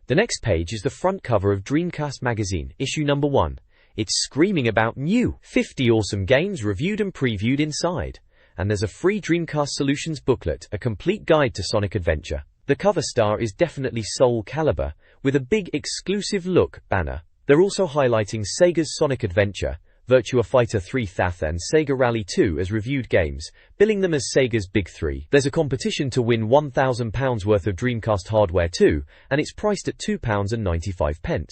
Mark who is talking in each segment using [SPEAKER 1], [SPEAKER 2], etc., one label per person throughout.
[SPEAKER 1] The next page is the front cover of Dreamcast Magazine, issue number 1. It's screaming about new 50 awesome games reviewed and previewed inside. And there's a free Dreamcast Solutions booklet, a complete guide to Sonic Adventure. The cover star is definitely Soul Calibur, with a big exclusive look banner. They're also highlighting Sega's Sonic Adventure, Virtua Fighter 3 Thath and Sega Rally 2 as reviewed games, billing them as Sega's Big Three. There's a competition to win £1,000 worth of Dreamcast hardware too, and it's priced at £2.95.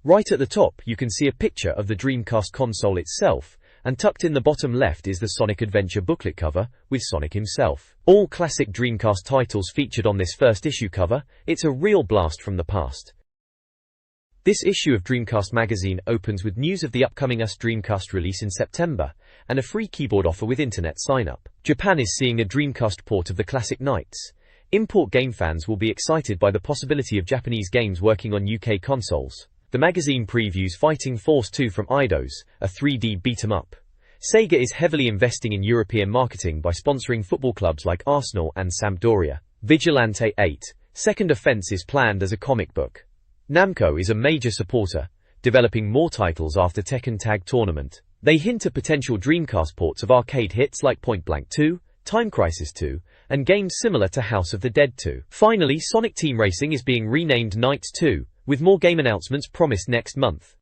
[SPEAKER 1] Right at the top you can see a picture of the Dreamcast console itself, and tucked in the bottom left is the Sonic Adventure booklet cover, with Sonic himself. All classic Dreamcast titles featured on this first issue cover. It's a real blast from the past. This issue of Dreamcast Magazine opens with news of the upcoming Dreamcast release in September, and a free keyboard offer with internet sign-up. Japan is seeing a Dreamcast port of the classic Knights. Import game fans will be excited by the possibility of Japanese games working on UK consoles. The magazine previews Fighting Force 2 from Eidos, a 3D beat-em-up. Sega is heavily investing in European marketing by sponsoring football clubs like Arsenal and Sampdoria. Vigilante 8, Second Offense is planned as a comic book. Namco is a major supporter, developing more titles after Tekken Tag Tournament. They hint at potential Dreamcast ports of arcade hits like Point Blank 2, Time Crisis 2, and games similar to House of the Dead 2. Finally, Sonic Team Racing is being renamed Knights 2, with more game announcements promised next month.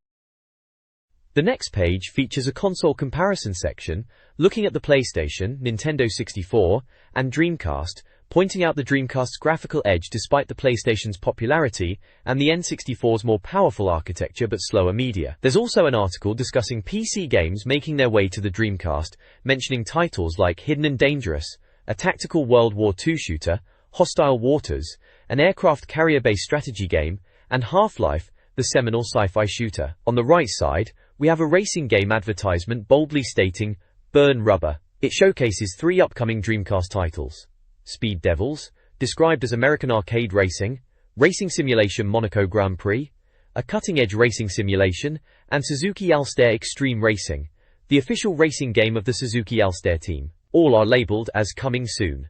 [SPEAKER 1] The next page features a console comparison section, looking at the PlayStation, Nintendo 64, and Dreamcast, pointing out the Dreamcast's graphical edge despite the PlayStation's popularity, and the N64's more powerful architecture but slower media. There's also an article discussing PC games making their way to the Dreamcast, mentioning titles like Hidden and Dangerous, a tactical World War II shooter, Hostile Waters, an aircraft carrier-based strategy game, and Half-Life, the seminal sci-fi shooter. On the right side, we have a racing game advertisement boldly stating, "Burn Rubber." It showcases 3 upcoming Dreamcast titles. Speed Devils, described as American arcade racing, racing simulation Monaco Grand Prix, a cutting-edge racing simulation, and Suzuki Alster Extreme Racing, the official racing game of the Suzuki Alster team. All are labeled as coming soon.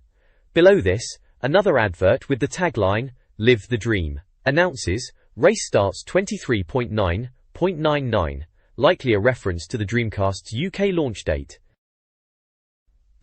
[SPEAKER 1] Below this, another advert with the tagline, "Live the Dream," announces, race starts 23.9.99, likely a reference to the Dreamcast's UK launch date.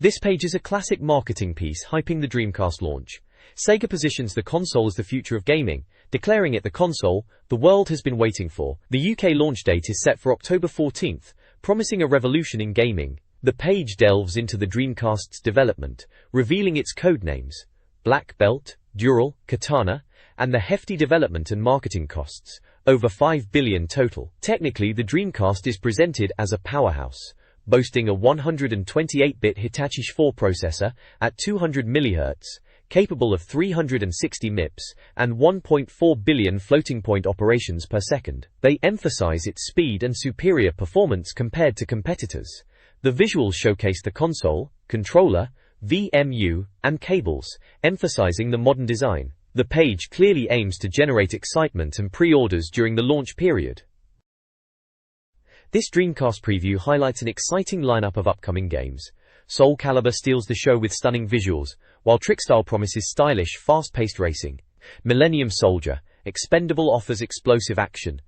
[SPEAKER 1] This page is a classic marketing piece hyping the Dreamcast launch. Sega positions the console as the future of gaming, declaring it the console the world has been waiting for. The UK launch date is set for October 14th, promising a revolution in gaming. The page delves into the Dreamcast's development, revealing its codenames, Black Belt, Dural, Katana, and the hefty development and marketing costs, over $5 billion total. Technically, the Dreamcast is presented as a powerhouse, boasting a 128-bit Hitachi 4 processor at 200 MHz, capable of 360 MIPS, and 1.4 billion floating-point operations per second. They emphasize its speed and superior performance compared to competitors. The visuals showcase the console, controller, VMU, and cables, emphasizing the modern design. The page clearly aims to generate excitement and pre-orders during the launch period. This Dreamcast preview highlights an exciting lineup of upcoming games. Soul Calibur steals the show with stunning visuals, while Trickstyle promises stylish, fast-paced racing. Millennium Soldier, Expendable offers explosive action.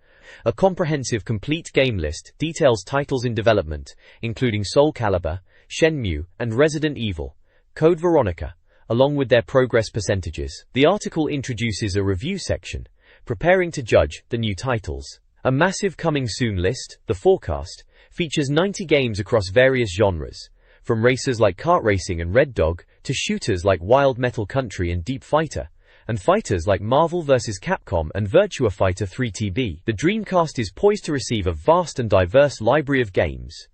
[SPEAKER 1] A comprehensive complete game list details titles in development, including Soul Calibur, Shenmue, and Resident Evil. Code Veronica, along with their progress percentages. The article introduces a review section, preparing to judge the new titles. A massive coming soon list, the forecast, features 90 games across various genres, from racers like kart racing and Red Dog, to shooters like Wild Metal Country and Deep Fighter, and fighters like Marvel vs. Capcom and Virtua Fighter 3 TB. The Dreamcast is poised to receive a vast and diverse library of games.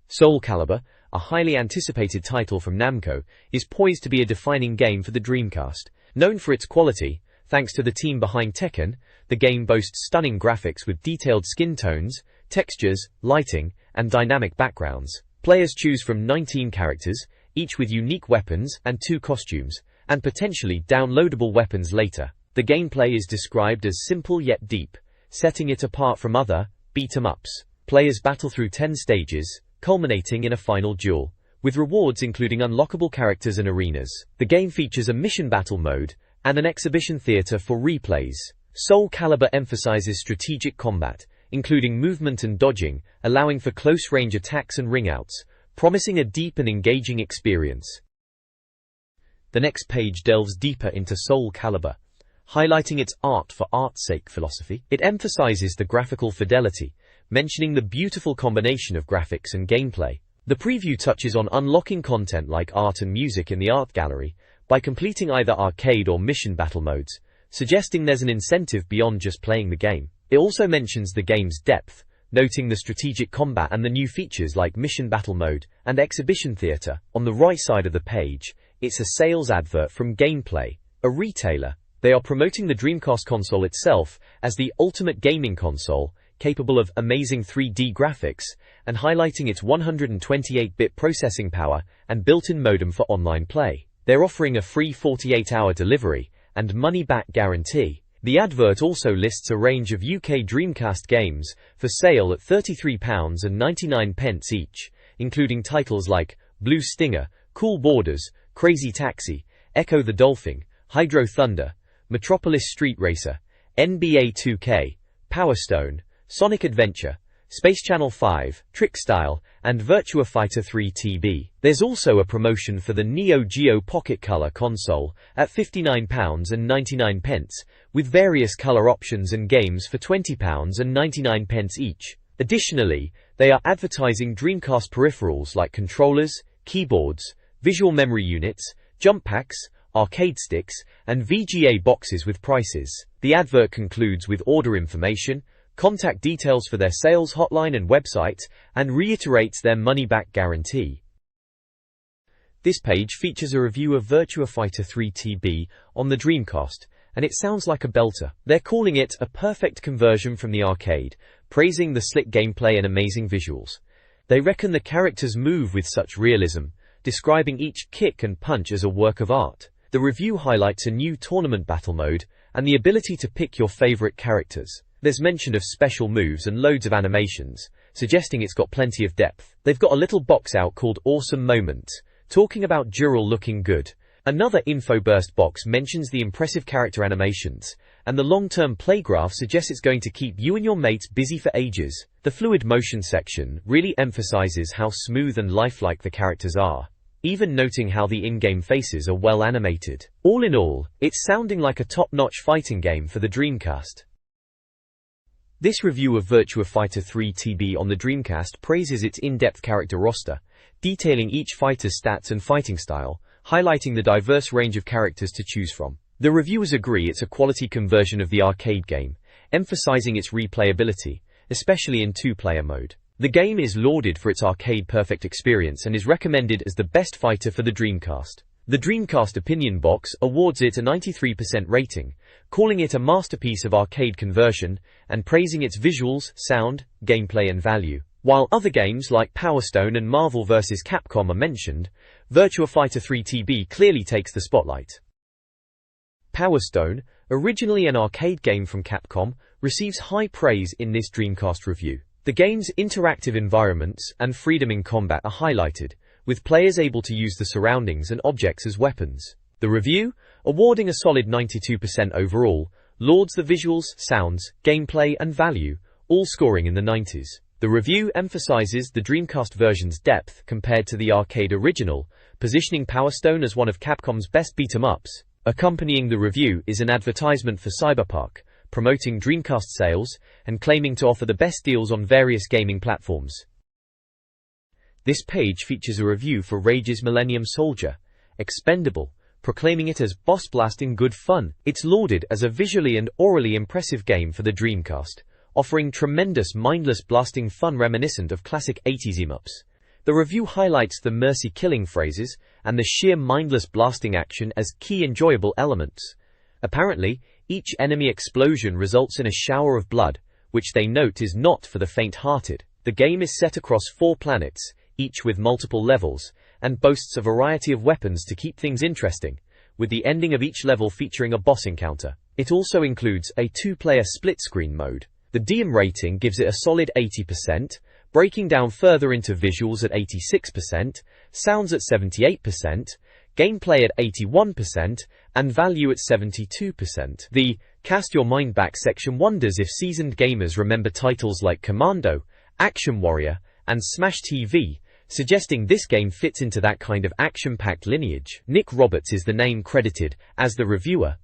[SPEAKER 1] Soul Calibur, a highly anticipated title from Namco, is poised to be a defining game for the Dreamcast. Known for its quality, thanks to the team behind Tekken, the game boasts stunning graphics with detailed skin tones, textures, lighting, and dynamic backgrounds. Players choose from 19 characters, each with unique weapons and 2 costumes, and potentially downloadable weapons later. The gameplay is described as simple yet deep, setting it apart from other beat-em-ups. Players battle through 10 stages, culminating in a final duel, with rewards including unlockable characters and arenas. The game features a mission battle mode, and an exhibition theater for replays. Soul Calibur emphasizes strategic combat, including movement and dodging, allowing for close-range attacks and ring-outs, promising a deep and engaging experience. The next page delves deeper into Soul Calibur, highlighting its art for art's sake philosophy. It emphasizes the graphical fidelity, mentioning the beautiful combination of graphics and gameplay. The preview touches on unlocking content like art and music in the art gallery by completing either arcade or mission battle modes, suggesting there's an incentive beyond just playing the game. It also mentions the game's depth, noting the strategic combat and the new features like mission battle mode and exhibition theater. On the right side of the page, it's a sales advert from Gameplay, a retailer. They are promoting the Dreamcast console itself as the ultimate gaming console, capable of amazing 3D graphics, and highlighting its 128-bit processing power and built-in modem for online play. They're offering a free 48-hour delivery and money-back guarantee. The advert also lists a range of UK Dreamcast games for sale at £33.99 each, including titles like Blue Stinger, Cool Borders, Crazy Taxi, Echo the Dolphin, Hydro Thunder, Metropolis Street Racer, NBA 2K, Power Stone, Sonic Adventure, Space Channel 5, Trick Style, and Virtua Fighter 3 TB. There's also a promotion for the Neo Geo Pocket Color console at £59.99, with various color options and games for £20.99 each. Additionally, they are advertising Dreamcast peripherals like controllers, keyboards, visual memory units, jump packs, arcade sticks, and VGA boxes with prices. The advert concludes with order information, contact details for their sales hotline and website, and reiterates their money-back guarantee. This page features a review of Virtua Fighter 3 TB on the Dreamcast, and it sounds like a belter. They're calling it a perfect conversion from the arcade, praising the slick gameplay and amazing visuals. They reckon the characters move with such realism, describing each kick and punch as a work of art. The review highlights a new tournament battle mode and the ability to pick your favorite characters. There's mention of special moves and loads of animations, suggesting it's got plenty of depth. They've got a little box out called Awesome Moments, talking about Dural looking good. Another info burst box mentions the impressive character animations, and the long-term play graph suggests it's going to keep you and your mates busy for ages. The fluid motion section really emphasizes how smooth and lifelike the characters are, even noting how the in-game faces are well animated. All in all, it's sounding like a top-notch fighting game for the Dreamcast. This review of Virtua Fighter 3 TB on the Dreamcast praises its in-depth character roster, detailing each fighter's stats and fighting style, highlighting the diverse range of characters to choose from. The reviewers agree it's a quality conversion of the arcade game, emphasizing its replayability, especially in two-player mode. The game is lauded for its arcade-perfect experience and is recommended as the best fighter for the Dreamcast. The Dreamcast Opinion Box awards it a 93% rating, calling it a masterpiece of arcade conversion and praising its visuals, sound, gameplay and value. While other games like Power Stone and Marvel vs. Capcom are mentioned, Virtua Fighter 3 TB clearly takes the spotlight. Power Stone, originally an arcade game from Capcom, receives high praise in this Dreamcast review. The game's interactive environments and freedom in combat are highlighted, with players able to use the surroundings and objects as weapons. The review, awarding a solid 92% overall, lauds the visuals, sounds, gameplay and value, all scoring in the 90s. The review emphasizes the Dreamcast version's depth compared to the arcade original, positioning Power Stone as one of Capcom's best beat-em-ups. Accompanying the review is an advertisement for Cyberpark, promoting Dreamcast sales and claiming to offer the best deals on various gaming platforms. This page features a review for Rage's Millennium Soldier, Expendable, proclaiming it as boss-blasting good fun. It's lauded as a visually and orally impressive game for the Dreamcast, offering tremendous mindless blasting fun reminiscent of classic 80s em-ups. The review highlights the mercy killing phrases and the sheer mindless blasting action as key enjoyable elements. Apparently, each enemy explosion results in a shower of blood, which they note is not for the faint-hearted. The game is set across 4 planets, each with multiple levels, and boasts a variety of weapons to keep things interesting, with the ending of each level featuring a boss encounter. It also includes a 2-player split-screen mode. The DM rating gives it a solid 80%, breaking down further into visuals at 86%, sounds at 78%, gameplay at 81%, and value at 72%. The Cast Your Mind Back section wonders if seasoned gamers remember titles like Commando, Action Warrior, and Smash TV, suggesting this game fits into that kind of action-packed lineage. Nick Roberts is the name credited as the reviewer.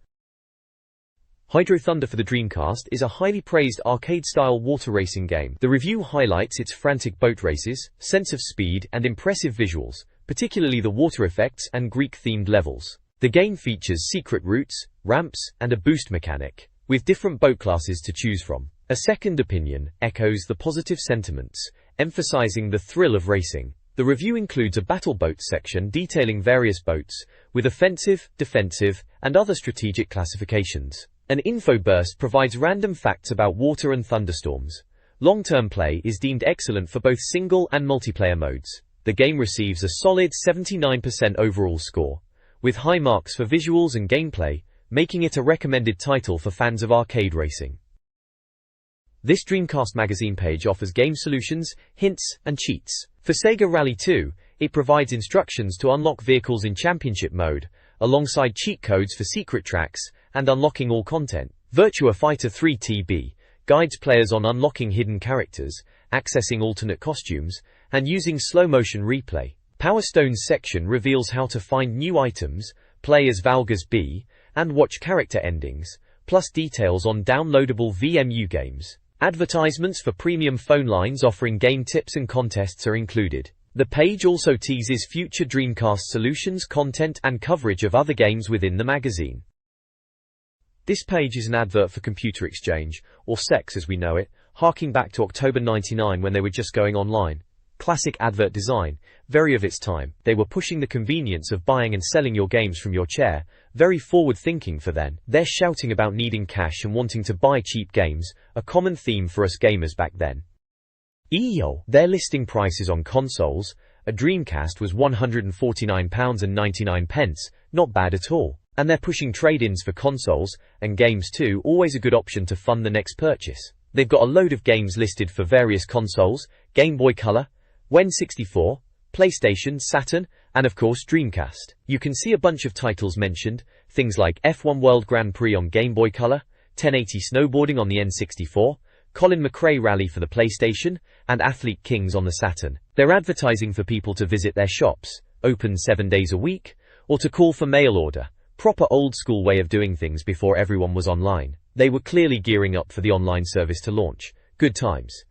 [SPEAKER 1] Hydro Thunder for the Dreamcast is a highly praised arcade-style water racing game. The review highlights its frantic boat races, sense of speed, and impressive visuals, particularly the water effects and Greek-themed levels. The game features secret routes, ramps, and a boost mechanic, with different boat classes to choose from. A second opinion echoes the positive sentiments, emphasizing the thrill of racing. The review includes a battle boats section detailing various boats, with offensive, defensive, and other strategic classifications. An info burst provides random facts about water and thunderstorms. Long-term play is deemed excellent for both single and multiplayer modes. The game receives a solid 79% overall score, with high marks for visuals and gameplay, making it a recommended title for fans of arcade racing. This Dreamcast Magazine page offers game solutions, hints, and cheats. For Sega Rally 2, it provides instructions to unlock vehicles in championship mode, alongside cheat codes for secret tracks, and unlocking all content. Virtua Fighter 3 TB guides players on unlocking hidden characters, accessing alternate costumes, and using slow-motion replay. Power Stone's section reveals how to find new items, play as Valgas B, and watch character endings, plus details on downloadable VMU games. Advertisements for premium phone lines offering game tips and contests are included. The page also teases future Dreamcast solutions, content, and coverage of other games within the magazine. This page is an advert for Computer Exchange, or SEX as we know it, harking back to October '99 when they were just going online. Classic advert design, very of its time. They were pushing the convenience of buying and selling your games from your chair, very forward-thinking for then. They're shouting about needing cash and wanting to buy cheap games, a common theme for us gamers back then. Their listing prices on consoles, a Dreamcast was £149.99, not bad at all. And they're pushing trade-ins for consoles, and games too, always a good option to fund the next purchase. They've got a load of games listed for various consoles, Game Boy Color, N64, PlayStation, Saturn, and of course Dreamcast. You can see a bunch of titles mentioned, things like F1 World Grand Prix on Game Boy Color, 1080 Snowboarding on the N64, Colin McRae Rally for the PlayStation, and Athlete Kings on the Saturn. They're advertising for people to visit their shops, open 7 days a week, or to call for mail order. Proper old-school way of doing things before everyone was online. They were clearly gearing up for the online service to launch. Good times.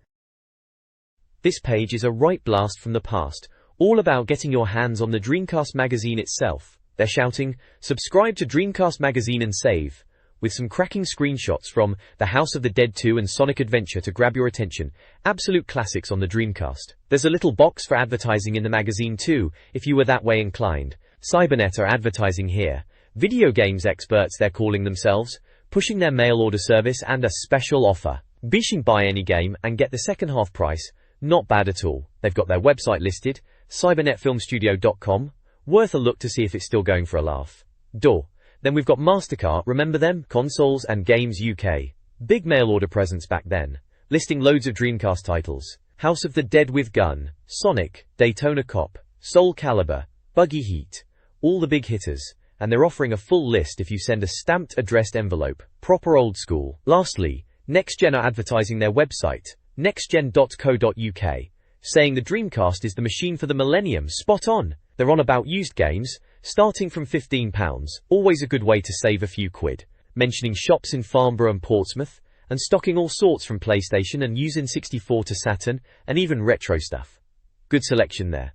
[SPEAKER 1] This page is a right blast from the past, all about getting your hands on the Dreamcast magazine itself. They're shouting, "Subscribe to Dreamcast Magazine and save," with some cracking screenshots from The House of the Dead 2 and Sonic Adventure to grab your attention. Absolute classics on the Dreamcast. There's a little box for advertising in the magazine too, if you were that way inclined. Cybernet are advertising here. Video games experts they're calling themselves, pushing their mail order service and a special offer. Bishing buy any game and get the second half price. Not bad at all. They've got their website listed, cybernetfilmstudio.com. Worth a look to see if it's still going for a laugh. Then we've got MasterCard, remember them? Consoles and Games UK. Big mail order presence back then. Listing loads of Dreamcast titles. House of the Dead with Gun, Sonic, Daytona Cop, Soul Calibur, Buggy Heat. All the big hitters. And they're offering a full list if you send a stamped addressed envelope. Proper old school. Lastly, NextGen are advertising their website, nextgen.co.uk, saying the Dreamcast is the machine for the millennium. Spot on. They're on about used games, starting from £15, always a good way to save a few quid. Mentioning shops in Farnborough and Portsmouth, and stocking all sorts from PlayStation and using 64 to Saturn, and even retro stuff. Good selection there.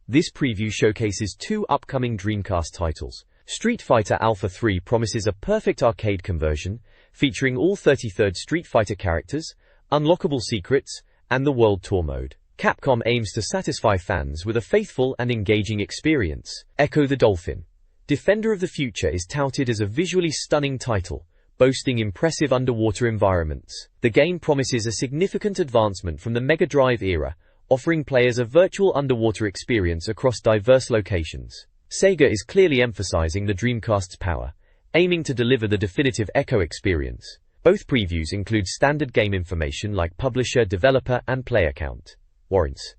[SPEAKER 1] This preview showcases two upcoming Dreamcast titles. Street Fighter Alpha 3 promises a perfect arcade conversion, featuring all 33rd Street Fighter characters, unlockable secrets, and the World Tour mode. Capcom aims to satisfy fans with a faithful and engaging experience. Echo the Dolphin. Defender of the Future is touted as a visually stunning title, boasting impressive underwater environments. The game promises a significant advancement from the Mega Drive era, offering players a virtual underwater experience across diverse locations. Sega is clearly emphasizing the Dreamcast's power, aiming to deliver the definitive Echo experience. Both previews include standard game information like publisher, developer, and player count. Warrants.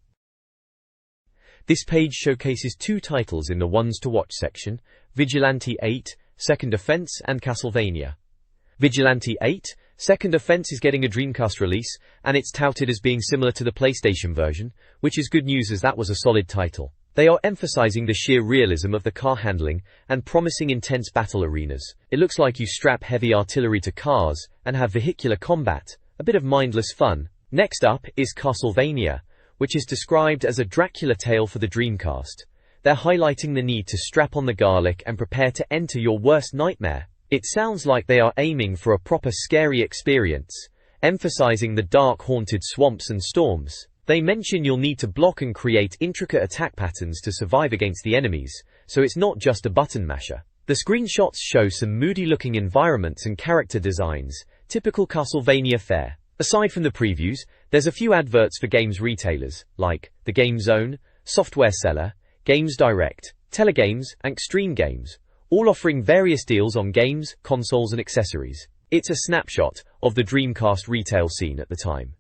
[SPEAKER 1] This page showcases 2 titles in the Ones to Watch section: Vigilante 8, Second Offense, and Castlevania. Vigilante 8, Second Offense is getting a Dreamcast release, and it's touted as being similar to the PlayStation version, which is good news as that was a solid title. They are emphasizing the sheer realism of the car handling and promising intense battle arenas. It looks like you strap heavy artillery to cars and have vehicular combat, a bit of mindless fun. Next up is Castlevania, which is described as a Dracula tale for the Dreamcast. They're highlighting the need to strap on the garlic and prepare to enter your worst nightmare. It sounds like they are aiming for a proper scary experience, emphasizing the dark haunted swamps and storms. They mention you'll need to block and create intricate attack patterns to survive against the enemies, so it's not just a button masher. The screenshots show some moody looking environments and character designs, typical Castlevania fare. Aside from the previews, there's a few adverts for games retailers, like The Game Zone, Software Seller, Games Direct, Telegames, and Extreme Games, all offering various deals on games, consoles, and accessories. It's a snapshot of the Dreamcast retail scene at the time.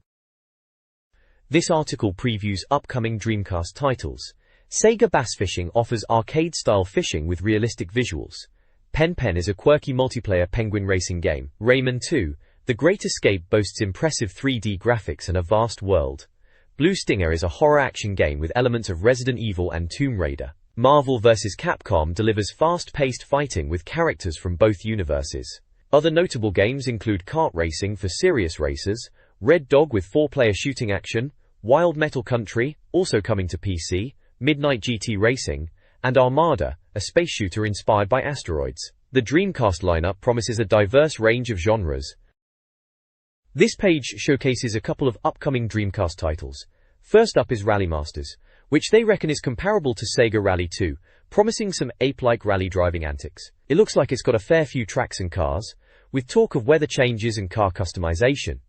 [SPEAKER 1] This article previews upcoming Dreamcast titles. Sega Bass Fishing offers arcade-style fishing with realistic visuals. Pen Pen is a quirky multiplayer penguin racing game. Rayman 2, The Great Escape boasts impressive 3D graphics and a vast world. Blue Stinger is a horror action game with elements of Resident Evil and Tomb Raider. Marvel vs. Capcom delivers fast-paced fighting with characters from both universes. Other notable games include kart racing for serious racers, Red Dog with 4-player shooting action, Wild Metal Country, also coming to PC, Midnight GT Racing, and Armada, a space shooter inspired by asteroids. The Dreamcast lineup promises a diverse range of genres. This page showcases a couple of upcoming Dreamcast titles. First up is Rally Masters, which they reckon is comparable to Sega Rally 2, promising some ape-like rally driving antics. It looks like it's got a fair few tracks and cars, with talk of weather changes and car customization.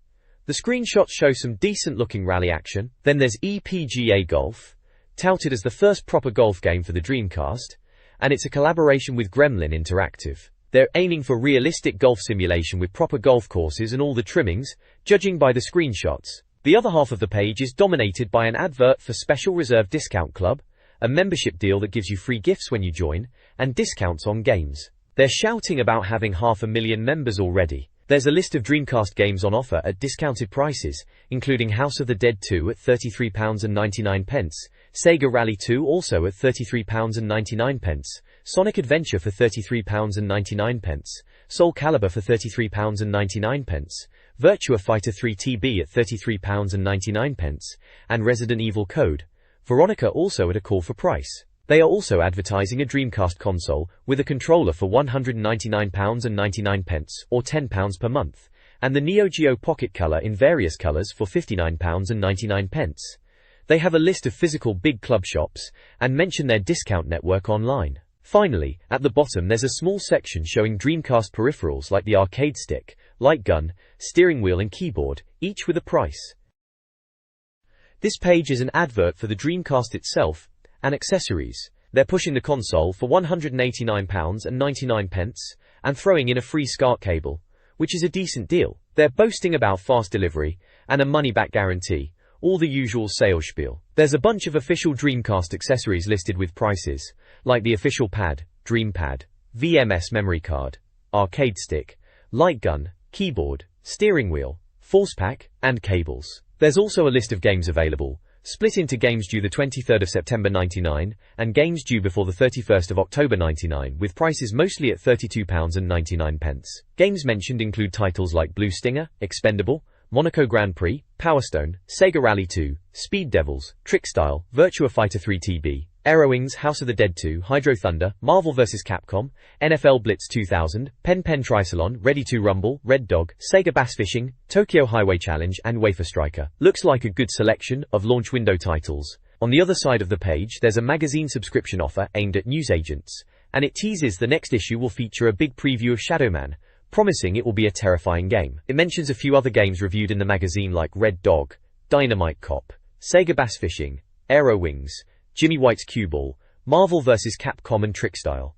[SPEAKER 1] The screenshots show some decent-looking rally action. Then there's EPGA Golf, touted as the first proper golf game for the Dreamcast, and it's a collaboration with Gremlin Interactive. They're aiming for realistic golf simulation with proper golf courses and all the trimmings, judging by the screenshots. The other half of the page is dominated by an advert for Special Reserve Discount Club, a membership deal that gives you free gifts when you join, and discounts on games. They're shouting about having 500,000 members already. There's a list of Dreamcast games on offer at discounted prices, including House of the Dead 2 at £33.99, Sega Rally 2 also at £33.99, Sonic Adventure for £33.99, Soul Calibur for £33.99, Virtua Fighter 3 TB at £33.99, and Resident Evil Code Veronica also at a call for price. They are also advertising a Dreamcast console with a controller for £199.99 or £10 per month, and the Neo Geo Pocket Color in various colors for £59.99. They have a list of physical big club shops and mention their discount network online. Finally, at the bottom there's a small section showing Dreamcast peripherals like the arcade stick, light gun, steering wheel and keyboard, each with a price. This page is an advert for the Dreamcast itself and accessories. They're pushing the console for £189.99 and throwing in a free SCART cable, which is a decent deal. They're boasting about fast delivery and a money-back guarantee, all the usual sales spiel. There's a bunch of official Dreamcast accessories listed with prices, like the official pad, Dreampad, VMS memory card, arcade stick, light gun, keyboard, steering wheel, force pack, and cables. There's also a list of games available, split into games due the 23rd of September 99 and games due before the 31st of October 99, with prices mostly at £32.99. Games mentioned include titles like Blue Stinger, Expendable, Monaco Grand Prix, Power Stone, Sega Rally 2, Speed Devils, Trickstyle, Virtua Fighter 3 TB, Aerowings, House of the Dead 2, Hydro Thunder, Marvel vs. Capcom, NFL Blitz 2000, Pen Pen Triathlon, Ready to Rumble, Red Dog, Sega Bass Fishing, Tokyo Highway Challenge, and Wafer Striker. Looks like a good selection of launch window titles. On the other side of the page there's a magazine subscription offer aimed at newsagents, and it teases the next issue will feature a big preview of Shadowman, promising it will be a terrifying game. It mentions a few other games reviewed in the magazine like Red Dog, Dynamite Cop, Sega Bass Fishing, Aerowings, Jimmy White's Cue Ball, Marvel vs. Capcom and Trickstyle.